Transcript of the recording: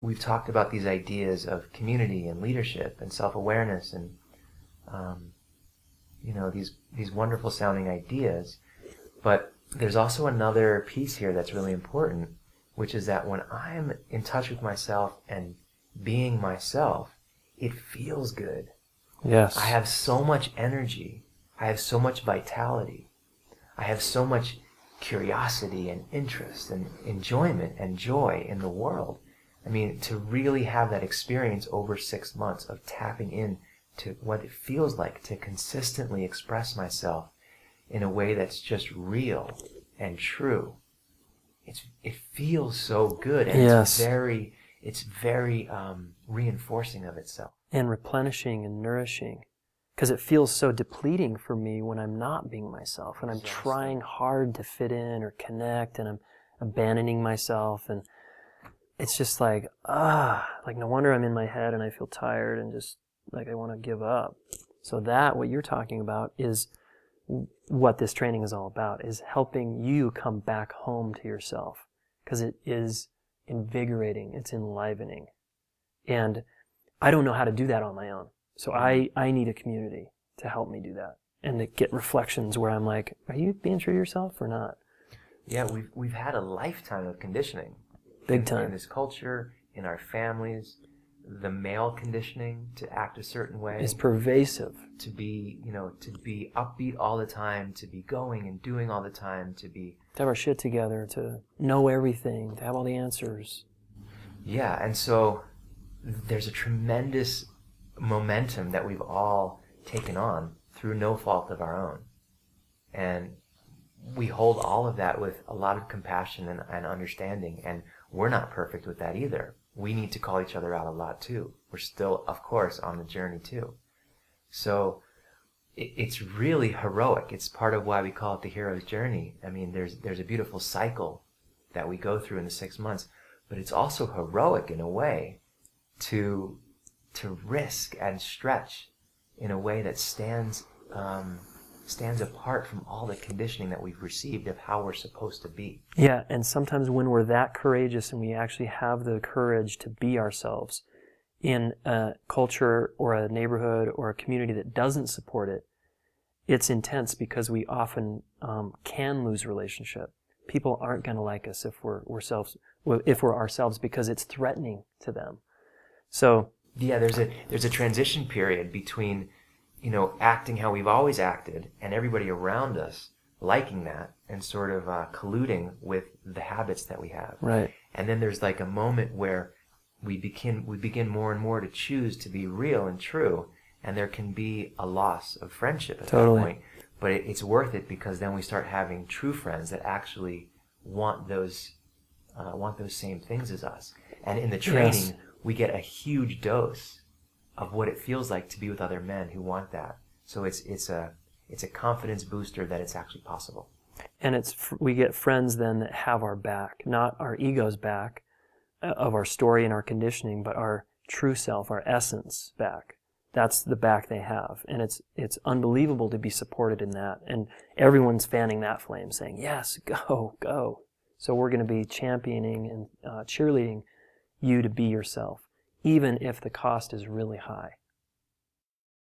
we've talked about these ideas of community and leadership and self-awareness and these wonderful sounding ideas, but there's also another piece here that's really important, which is that when I'm in touch with myself and being myself, it feels good. Yes. I have so much energy. I have so much vitality. I have so much curiosity and interest and enjoyment and joy in the world. I mean, to really have that experience over 6 months of tapping in to what it feels like to consistently express myself in a way that's just real and true. It feels so good, and yes. it's very reinforcing of itself. And replenishing and nourishing. Because it feels so depleting for me when I'm not being myself, and I'm trying hard to fit in or connect, and I'm abandoning myself, and it's just like no wonder I'm in my head and I feel tired and just like I want to give up. So that, what you're talking about, is what this training is all about, is helping you come back home to yourself, because it is invigorating, it's enlivening. And I don't know how to do that on my own. So I need a community to help me do that, and to get reflections where I'm like, are you being true to yourself or not? Yeah, we've had a lifetime of conditioning. Big time. In this culture, in our families, the male conditioning to act a certain way is pervasive. To be upbeat all the time, to be going and doing all the time, to have our shit together, to know everything, to have all the answers. Yeah, and so there's a tremendous momentum that we've all taken on through no fault of our own. And we hold all of that with a lot of compassion and understanding, and we're not perfect with that either. We need to call each other out a lot too. We're still, of course, on the journey too. So it's really heroic. It's part of why we call it the hero's journey. I mean, there's a beautiful cycle that we go through in the 6 months, but it's also heroic in a way to risk and stretch in a way that stands apart from all the conditioning that we've received of how we're supposed to be. Yeah, and sometimes when we're that courageous and we actually have the courage to be ourselves in a culture or a neighborhood or a community that doesn't support it, it's intense, because we often can lose relationship. People aren't going to like us if we're ourselves, because it's threatening to them. So yeah, there's a transition period between acting how we've always acted and everybody around us liking that and sort of colluding with the habits that we have. Right. And then there's like a moment where we begin more and more to choose to be real and true, and there can be a loss of friendship at that point. But it's worth it, because then we start having true friends that actually want those same things as us. And in the training, we get a huge dose of what it feels like to be with other men who want that. So it's a confidence booster that it's actually possible. And we get friends then that have our back, not our ego's back of our story and our conditioning, but our true self, our essence back. That's the back they have. And it's unbelievable to be supported in that. And everyone's fanning that flame, saying, yes, go, go. So we're going to be championing and cheerleading you to be yourself, even if the cost is really high.